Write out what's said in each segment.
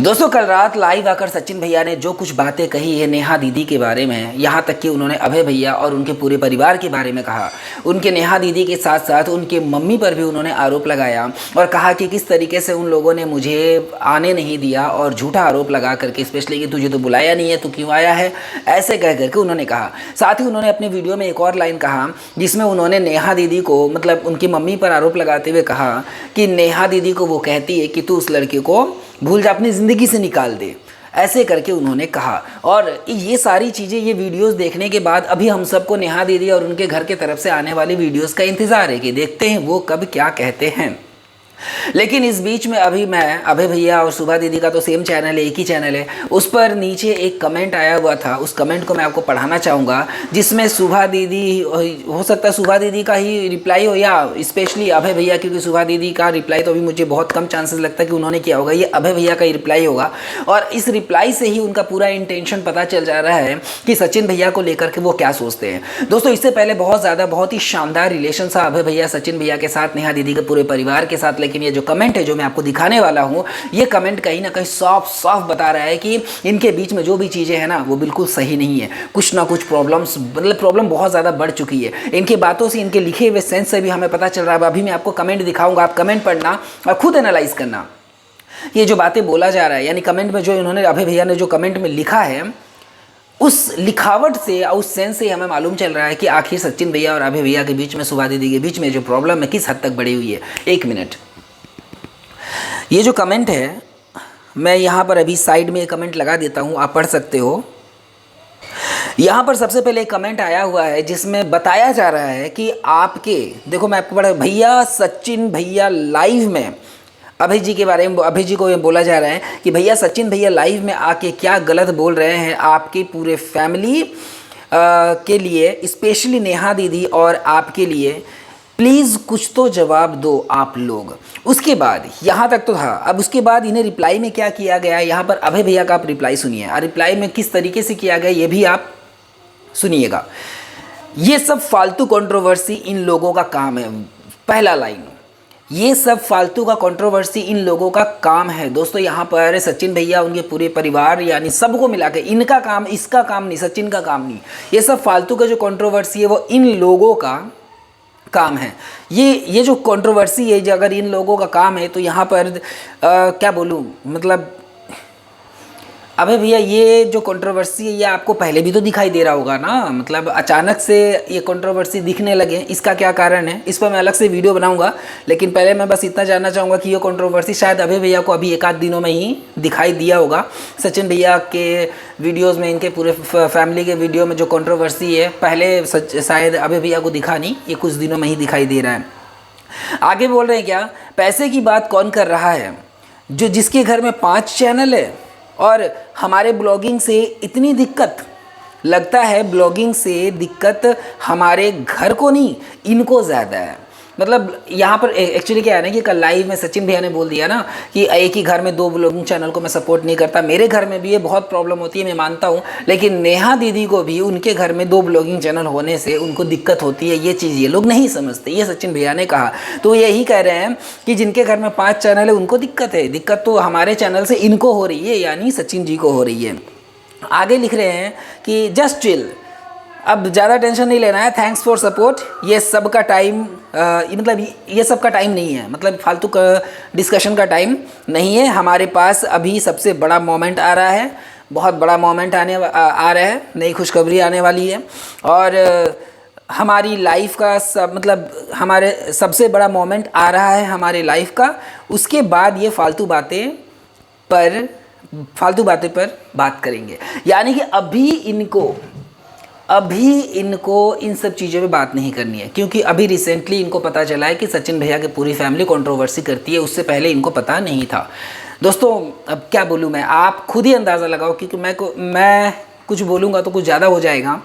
दोस्तों कल रात लाइव आकर सचिन भैया ने जो कुछ बातें कही है नेहा दीदी के बारे में, यहाँ तक कि उन्होंने अभय भैया और उनके पूरे परिवार के बारे में कहा। उनके नेहा दीदी के साथ साथ उनके मम्मी पर भी उन्होंने आरोप लगाया और कहा कि किस तरीके से उन लोगों ने मुझे आने नहीं दिया और झूठा आरोप लगा करके, स्पेशली कि तुझे तो बुलाया नहीं है, तू क्यों आया है, ऐसे कह करके उन्होंने कहा। साथ ही उन्होंने अपने वीडियो में एक और लाइन कहा जिसमें उन्होंने नेहा दीदी को, मतलब उनकी मम्मी पर आरोप लगाते हुए कहा कि नेहा दीदी को वो कहती है कि तू उस लड़के को भूल जा, अपनी ज़िंदगी से निकाल दे, ऐसे करके उन्होंने कहा। और ये सारी चीज़ें, ये वीडियोस देखने के बाद अभी हम सबको नेहा दीदी और उनके घर के तरफ से आने वाली वीडियोस का इंतज़ार है कि देखते हैं वो कब क्या कहते हैं। लेकिन इस बीच में अभी मैं अभय भैया और सुभा दीदी का तो सेम चैनल है, एक ही चैनल है, उस पर नीचे एक कमेंट आया हुआ था। उस कमेंट को मैं आपको पढ़ाना चाहूँगा जिसमें सुभा दीदी, हो सकता है सुभा दीदी का ही रिप्लाई हो या स्पेशली अभय भैया, क्योंकि सुभा दीदी का रिप्लाई तो अभी मुझे बहुत कम चांसेस लगता है कि उन्होंने किया होगा। ये अभय भैया का ही रिप्लाई होगा और इस रिप्लाई से ही उनका पूरा इंटेंशन पता चल जा रहा है कि सचिन भैया को लेकर के वो क्या सोचते हैं। दोस्तों इससे पहले बहुत ही शानदार रिलेशन था अभय भैया सचिन भैया के साथ, नेहा दीदी के पूरे परिवार के साथ। लेकिन ये जो कमेंट है जो मैं आपको दिखाने वाला हूँ, ये कमेंट कहीं ना कहीं साफ बता रहा है कि इनके बीच में जो भी चीज़ें हैं ना वो बिल्कुल सही नहीं है। कुछ ना कुछ प्रॉब्लम्स, मतलब प्रॉब्लम बहुत ज़्यादा बढ़ चुकी है। इनकी बातों से, इनके लिखे हुए सेंस से भी हमें पता चल रहा है। अभी मैं आपको कमेंट दिखाऊंगा, आप कमेंट पढ़ना और खुद एनालाइज करना ये जो बातें बोला जा रहा है। यानी कमेंट में जो इन्होंने, अभय भैया ने जो कमेंट में लिखा है, उस लिखावट से, उस सेंस से हमें मालूम चल रहा है कि आखिर सचिन भैया और अभय भैया के बीच में, सुभा दीदी के बीच में जो प्रॉब्लम है किस हद तक बढ़ी हुई है। एक मिनट, ये जो कमेंट है मैं यहाँ पर अभी साइड में एक कमेंट लगा देता हूँ, आप पढ़ सकते हो। यहाँ पर सबसे पहले एक कमेंट आया हुआ है जिसमें बताया जा रहा है कि आपके, देखो मैं आपको पढ़ा, भैया सचिन भैया लाइव में अभय जी के बारे में, अभय जी को ये बोला जा रहा है कि भैया सचिन भैया लाइव में आके क्या गलत बोल रहे हैं आपकी पूरे फैमिली के लिए, स्पेशली नेहा दीदी और आपके लिए, प्लीज़ कुछ तो जवाब दो आप लोग। उसके बाद यहाँ तक तो था। अब उसके बाद इन्हें रिप्लाई में क्या किया गया, यहाँ पर अभय भैया का आप रिप्लाई सुनिए और रिप्लाई में किस तरीके से किया गया ये भी आप सुनिएगा। ये सब फालतू कंट्रोवर्सी इन लोगों का काम है। पहला लाइन, ये सब फालतू का कंट्रोवर्सी इन लोगों का काम है। दोस्तों यहाँ पर सचिन भैया, उनके पूरे परिवार, यानी सबको मिला के इनका काम, इसका काम नहीं, सचिन का काम नहीं। ये सब फालतू का जो कंट्रोवर्सी है वो इन लोगों का काम है। ये जो कंट्रोवर्सी है, जो अगर इन लोगों का काम है तो यहाँ पर क्या बोलूँ, मतलब अबे भैया ये जो कंट्रोवर्सी है ये आपको पहले भी तो दिखाई दे रहा होगा ना, मतलब अचानक से ये कंट्रोवर्सी दिखने लगे, इसका क्या कारण है, इस पर मैं अलग से वीडियो बनाऊंगा। लेकिन पहले मैं बस इतना जानना चाहूँगा कि ये कंट्रोवर्सी शायद अभय भैया को अभी एक आध दिनों में ही दिखाई दिया होगा। सचिन भैया के वीडियोज़ में, इनके पूरे फैमिली के वीडियो में जो कंट्रोवर्सी है पहले शायद अभय भैया को दिखा नहीं, ये कुछ दिनों में ही दिखाई दे रहा है। आगे बोल रहे हैं क्या, पैसे की बात कौन कर रहा है, जो जिसके घर में 5 चैनल है और हमारे ब्लॉगिंग से इतनी दिक्कत, लगता है ब्लॉगिंग से दिक्कत हमारे घर को नहीं इनको ज़्यादा है। मतलब यहाँ पर एक्चुअली क्या है ना कि कल लाइव में सचिन भैया ने बोल दिया ना कि एक ही घर में 2 ब्लॉगिंग चैनल को मैं सपोर्ट नहीं करता। मेरे घर में भी ये बहुत प्रॉब्लम होती है, मैं मानता हूँ, लेकिन नेहा दीदी को भी उनके घर में 2 ब्लॉगिंग चैनल होने से उनको दिक्कत होती है। ये चीज़ ये लोग नहीं समझते, ये सचिन भैया ने कहा। तो यही कह रहे हैं कि जिनके घर में 5 चैनल है उनको दिक्कत है, दिक्कत तो हमारे चैनल से इनको हो रही है, यानी सचिन जी को हो रही है। आगे लिख रहे हैं कि जस्ट चिल, अब ज़्यादा टेंशन नहीं लेना है, थैंक्स फॉर सपोर्ट। ये सब का टाइम, मतलब ये सब का टाइम नहीं है, मतलब फालतू का डिस्कशन का टाइम नहीं है हमारे पास। अभी सबसे बड़ा मोमेंट आ रहा है, बहुत बड़ा मोमेंट आ रहा है, नई खुशखबरी आने वाली है और हमारी लाइफ का मतलब हमारे सबसे बड़ा मोमेंट आ रहा है हमारे लाइफ का। उसके बाद ये फालतू बातें पर बात करेंगे। यानी कि अभी इनको इन सब चीज़ों पे बात नहीं करनी है, क्योंकि अभी रिसेंटली इनको पता चला है कि सचिन भैया की पूरी फैमिली कंट्रोवर्सी करती है, उससे पहले इनको पता नहीं था। दोस्तों अब क्या बोलूँ मैं, आप खुद ही अंदाज़ा लगाओ, क्योंकि मैं कुछ बोलूँगा तो कुछ ज़्यादा हो जाएगा,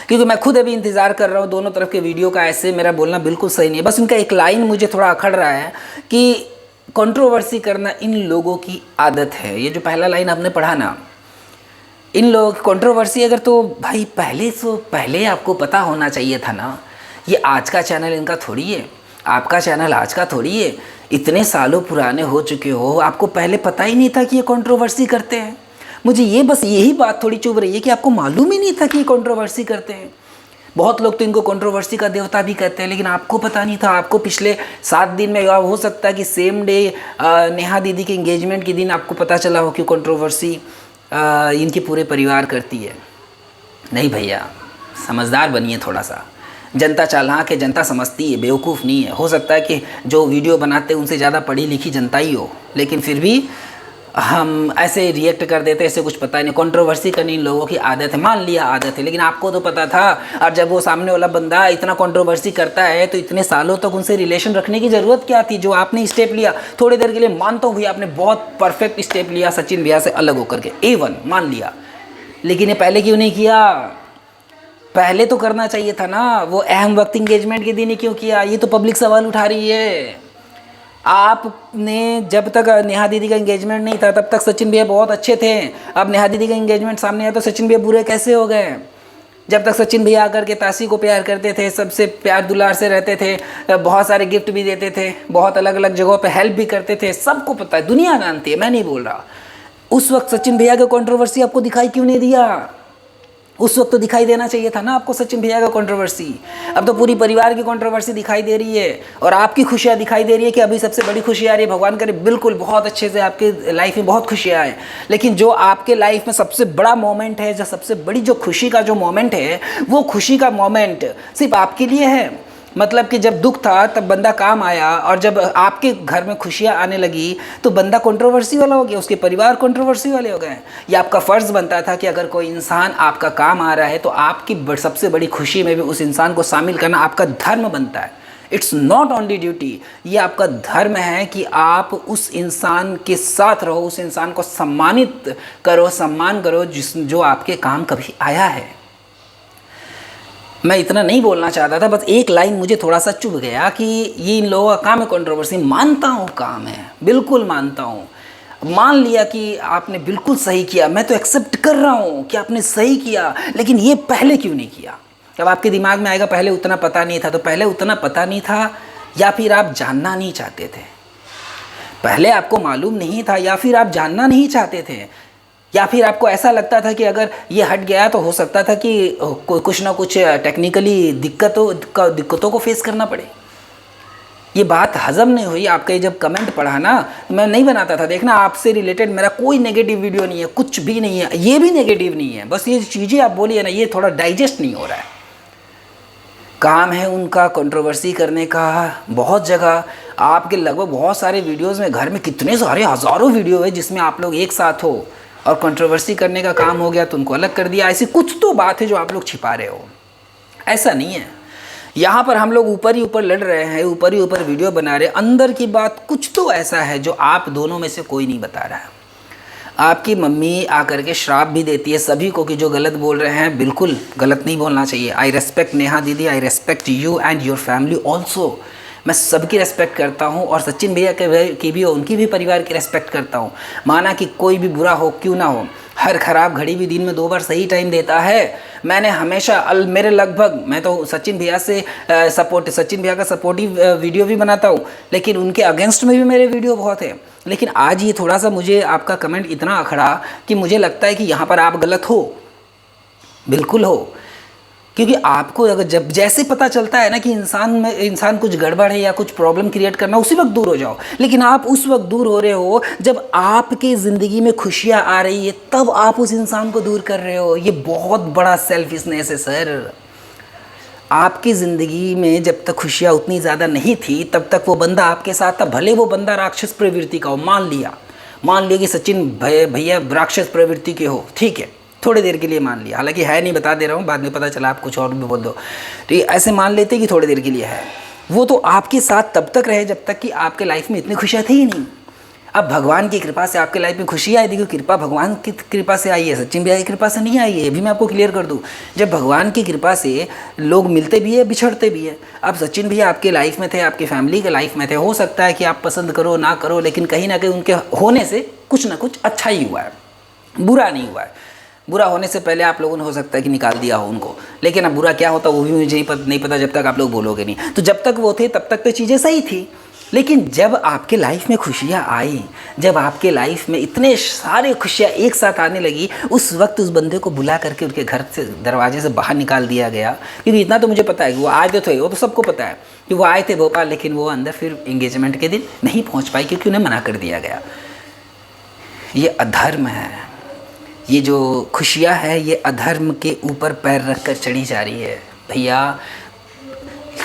क्योंकि मैं खुद अभी इंतज़ार कर रहा हूँ दोनों तरफ के वीडियो का। ऐसे मेरा बोलना बिल्कुल सही नहीं है, बस उनका एक लाइन मुझे थोड़ा अखड़ रहा है कि कंट्रोवर्सी करना इन लोगों की आदत है। ये जो पहला लाइन आपने पढ़ा ना, इन लोगों की कंट्रोवर्सी, अगर तो भाई पहले आपको पता होना चाहिए था ना। ये आज का चैनल इनका थोड़ी है, आपका चैनल आज का थोड़ी है। इतने सालों पुराने हो चुके हो, आपको पहले पता ही नहीं था कि ये कंट्रोवर्सी करते हैं। मुझे ये बस यही बात थोड़ी चुभ रही है कि आपको मालूम ही नहीं था कि ये कंट्रोवर्सी करते हैं। बहुत लोग तो इनको कंट्रोवर्सी का देवता भी कहते हैं, लेकिन आपको पता नहीं था। आपको पिछले 7 दिन में, या हो सकता है कि सेम डे नेहा दीदी के एंगेजमेंट के दिन आपको पता चला हो कि कंट्रोवर्सी इनके पूरे परिवार करती है। नहीं भैया, समझदार बनिए थोड़ा सा। जनता चालाक है, जनता समझती है, बेवकूफ़ नहीं है। हो सकता है कि जो वीडियो बनाते हैं उनसे ज़्यादा पढ़ी लिखी जनता ही हो, लेकिन फिर भी हम ऐसे रिएक्ट कर देते हैं, ऐसे कुछ पता ही नहीं। कंट्रोवर्सी करनी इन लोगों की आदत है, मान लिया आदत है, लेकिन आपको तो पता था। और जब वो सामने वाला बंदा इतना कंट्रोवर्सी करता है तो इतने सालों तक उनसे रिलेशन रखने की ज़रूरत क्या थी? जो आपने स्टेप लिया, थोड़ी देर के लिए मानता हूँ भैया आपने बहुत परफेक्ट स्टेप लिया सचिन भैया से अलग होकर के, A1 मान लिया, लेकिन ये पहले क्यों नहीं किया? पहले तो करना चाहिए था ना। वो अहम वक्त इंगेजमेंट के दिन ही क्यों किया? ये तो पब्लिक सवाल उठा रही है। आपने जब तक नेहा दीदी का एंगेजमेंट नहीं था तब तक सचिन भैया बहुत अच्छे थे। अब नेहा दीदी का एंगेजमेंट सामने आया तो सचिन भैया बुरे कैसे हो गए? जब तक सचिन भैया आकर के तासी को प्यार करते थे, सबसे प्यार दुलार से रहते थे, बहुत सारे गिफ्ट भी देते थे, बहुत अलग अलग जगहों पे हेल्प भी करते थे, सबको पता है, दुनिया जानती है, मैं नहीं बोल रहा। उस वक्त सचिन भैया का कंट्रोवर्सी आपको दिखाई क्यों नहीं दिया? उस वक्त तो दिखाई देना चाहिए था ना आपको सचिन भैया का कंट्रोवर्सी। अब तो पूरी परिवार की कंट्रोवर्सी दिखाई दे रही है, और आपकी खुशियाँ दिखाई दे रही है कि अभी सबसे बड़ी खुशी आ रही है। भगवान करे बिल्कुल बहुत अच्छे से आपके लाइफ में बहुत खुशियाँ आए, लेकिन जो आपके लाइफ में सबसे बड़ा मोमेंट है, जो सबसे बड़ी जो खुशी का जो मोमेंट है, वो खुशी का मोमेंट सिर्फ आपके लिए है। मतलब कि जब दुख था तब बंदा काम आया, और जब आपके घर में खुशियाँ आने लगी तो बंदा कंट्रोवर्सी वाला हो गया, उसके परिवार कंट्रोवर्सी वाले हो गए। ये आपका फ़र्ज़ बनता था कि अगर कोई इंसान आपका काम आ रहा है तो आपकी सबसे बड़ी खुशी में भी उस इंसान को शामिल करना आपका धर्म बनता है। इट्स नॉट ओनली ड्यूटी, ये आपका धर्म है कि आप उस इंसान के साथ रहो, उस इंसान को सम्मानित करो, सम्मान करो जो आपके काम कभी आया है। मैं इतना नहीं बोलना चाहता था, बस एक लाइन मुझे थोड़ा सा चुभ गया कि ये इन लोगों का काम है कंट्रोवर्सी। मानता हूँ काम है, बिल्कुल मानता हूँ, मान लिया कि आपने बिल्कुल सही किया, मैं तो एक्सेप्ट कर रहा हूँ कि आपने सही किया, लेकिन ये पहले क्यों नहीं किया? जब आपके दिमाग में आएगा पहले उतना पता नहीं था, तो पहले उतना पता नहीं था, या फिर आप जानना नहीं चाहते थे? पहले आपको मालूम नहीं था, या फिर आप जानना नहीं चाहते थे, या फिर आपको ऐसा लगता था कि अगर ये हट गया तो हो सकता था कि कुछ ना कुछ टेक्निकली दिक्कतों को फेस करना पड़े। ये बात हजम नहीं हुई। आपका ये जब कमेंट पढ़ा ना, मैं नहीं बनाता था। देखना, आपसे रिलेटेड मेरा कोई नेगेटिव वीडियो नहीं है, कुछ भी नहीं है, ये भी नेगेटिव नहीं है, बस ये चीज़ें आप बोलिए ना, ये थोड़ा डाइजेस्ट नहीं हो रहा है। काम है उनका कंट्रोवर्सी करने का बहुत जगह। आपके लगभग बहुत सारे वीडियोज़ में, घर में कितने सारे हज़ारों वीडियो है जिसमें आप लोग एक साथ हो, और कंट्रोवर्सी करने का काम हो गया तो उनको अलग कर दिया। ऐसी कुछ तो बात है जो आप लोग छिपा रहे हो, ऐसा नहीं है। यहाँ पर हम लोग ऊपर ही ऊपर लड़ रहे हैं, ऊपर ही ऊपर वीडियो बना रहे हैं, अंदर की बात कुछ तो ऐसा है जो आप दोनों में से कोई नहीं बता रहा है। आपकी मम्मी आकर के श्राप भी देती है सभी को कि जो गलत बोल रहे हैं बिल्कुल गलत नहीं बोलना चाहिए। आई रेस्पेक्ट नेहा दीदी, आई respect you and your family also. मैं सबकी रेस्पेक्ट करता हूँ, और सचिन भैया की भी, उनकी भी परिवार की रेस्पेक्ट करता हूँ। माना कि कोई भी बुरा हो क्यों ना हो, हर ख़राब घड़ी भी दिन में 2 बार सही टाइम देता है। मैंने हमेशा मेरे लगभग, मैं तो सचिन भैया से सचिन भैया का सपोर्टिव वीडियो भी बनाता हूँ, लेकिन उनके अगेंस्ट में भी मेरे वीडियो बहुत है। लेकिन आज ये थोड़ा सा मुझे आपका कमेंट इतना अखड़ा कि मुझे लगता है कि यहाँ पर आप गलत हो, बिल्कुल हो। क्योंकि आपको अगर जब जैसे पता चलता है ना कि इंसान कुछ गड़बड़ है या कुछ प्रॉब्लम क्रिएट करना, उसी वक्त दूर हो जाओ। लेकिन आप उस वक्त दूर हो रहे हो जब आपकी ज़िंदगी में खुशियाँ आ रही है, तब आप उस इंसान को दूर कर रहे हो। ये बहुत बड़ा सेल्फिशनेस है सर। आपकी ज़िंदगी में जब तक खुशियाँ उतनी ज़्यादा नहीं थी तब तक वो बंदा आपके साथ था, भले वो बंदा राक्षस प्रवृत्ति का हो। मान लिया कि सचिन भैया राक्षस प्रवृत्ति के हो, ठीक है, थोड़ी देर के लिए मान लिया, हालांकि है नहीं, बता दे रहा हूँ, बाद में पता चला आप कुछ और भी बोल दो, तो ऐसे मान लेते कि थोड़ी देर के लिए है। वो तो आपके साथ तब तक रहे जब तक कि आपके लाइफ में इतनी खुशियाँ थी ही नहीं। अब भगवान की कृपा से आपके लाइफ में खुशी आई, देखिए कृपा भगवान की कृपा से आई है, सचिन भैया की कृपा से नहीं आई है। ये भी मैं आपको क्लियर कर दूँ। जब भगवान की कृपा से लोग मिलते भी है, बिछड़ते भी है। अब सचिन भैया आपके लाइफ में थे, आपकी फैमिली के लाइफ में थे। हो सकता है कि आप पसंद करो ना करो, लेकिन कहीं ना कहीं उनके होने से कुछ ना कुछ अच्छा ही हुआ है, बुरा नहीं हुआ है। बुरा होने से पहले आप लोगों ने हो सकता है कि निकाल दिया हो उनको, लेकिन अब बुरा क्या होता वो भी मुझे नहीं पता जब तक आप लोग बोलोगे नहीं। तो जब तक वो थे तब तक तो चीज़ें सही थी, लेकिन जब आपके लाइफ में खुशियाँ आई, जब आपके लाइफ में इतने सारे खुशियाँ एक साथ आने लगी, उस वक्त उस बंदे को बुला करके उनके घर से दरवाजे से बाहर निकाल दिया गया। क्योंकि इतना तो मुझे पता है कि वो आए थे, वो तो सबको पता है कि वो आए थे भोपाल, लेकिन वो अंदर फिर एंगेजमेंट के दिन नहीं पहुँच पाई क्योंकि उन्हें मना कर दिया गया। ये अधर्म है। ये जो खुशियाँ है ये अधर्म के ऊपर पैर रख कर चढ़ी जा रही है। भैया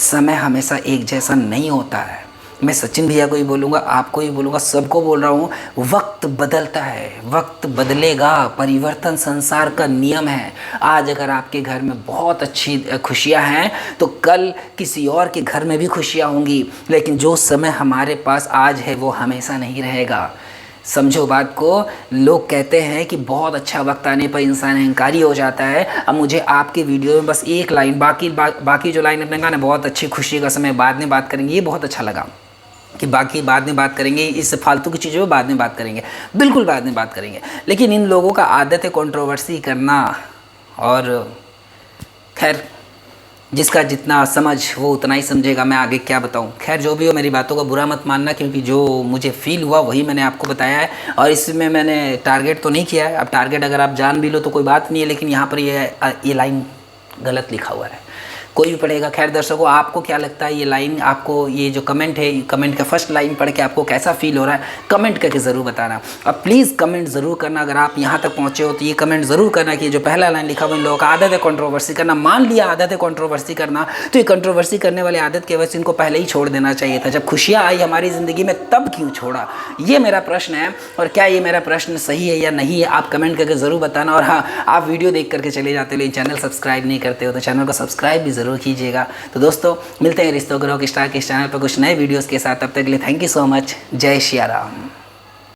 समय हमेशा एक जैसा नहीं होता है। मैं सचिन भैया को ही बोलूँगा, आपको ही बोलूँगा, सबको बोल रहा हूँ, वक्त बदलता है, वक्त बदलेगा, परिवर्तन संसार का नियम है। आज अगर आपके घर में बहुत अच्छी खुशियाँ हैं तो कल किसी और के घर में भी खुशियाँ होंगी। लेकिन जो समय हमारे पास आज है वो हमेशा नहीं रहेगा। समझो बात को। लोग कहते हैं कि बहुत अच्छा वक्त आने पर इंसान अहंकारी हो जाता है। अब मुझे आपके वीडियो में बस एक लाइन, बाकी जो लाइन अपने कहा ना, बहुत अच्छी खुशी का समय बाद में बात करेंगे, ये बहुत अच्छा लगा कि बाकी बाद में बात करेंगे, इस फालतू की चीज़ों में बाद में बात करेंगे, बिल्कुल बाद में बात करेंगे। लेकिन इन लोगों का आदत है कंट्रोवर्सी करना, और खैर जिसका जितना समझ वो उतना ही समझेगा, मैं आगे क्या बताऊं। खैर जो भी हो, मेरी बातों का बुरा मत मानना, क्योंकि जो मुझे फील हुआ वही मैंने आपको बताया है, और इसमें मैंने टारगेट तो नहीं किया है। अब टारगेट अगर आप जान भी लो तो कोई बात नहीं है, लेकिन यहाँ पर ये लाइन गलत लिखा हुआ है, कोई भी पढ़ेगा। खैर दर्शकों, आपको क्या लगता है ये लाइन, आपको ये जो कमेंट है, कमेंट का फर्स्ट लाइन पढ़ के आपको कैसा फील हो रहा है, कमेंट करके ज़रूर बताना। अब प्लीज़ कमेंट ज़रूर करना, अगर आप यहाँ तक पहुँचे हो तो ये कमेंट ज़रूर करना कि जो पहला लाइन लिखा हुआ, इन लोगों का आदत है कंट्रोवर्सी करना। मान लिया आदत है कंट्रोवर्सी करना, तो ये कंट्रोवर्सी करने वाले आदत की वजह से इनको पहले ही छोड़ देना चाहिए था। जब खुशियाँ आई हमारी ज़िंदगी में तब क्यों छोड़ा, ये मेरा प्रश्न है। और क्या ये मेरा प्रश्न सही है या नहीं है, आप कमेंट करके ज़रूर बताना। और हाँ, आप वीडियो देख करके चले जाते हो लेकिन चैनल सब्सक्राइब नहीं करते हो तो चैनल को सब्सक्राइब भी ज़रूर कीजिएगा। तो दोस्तों मिलते हैं रिश्तों के रॉक स्टार के इस चैनल पर कुछ नए वीडियोस के साथ। तब तक के लिए थैंक यू सो मच। जय श्री राम।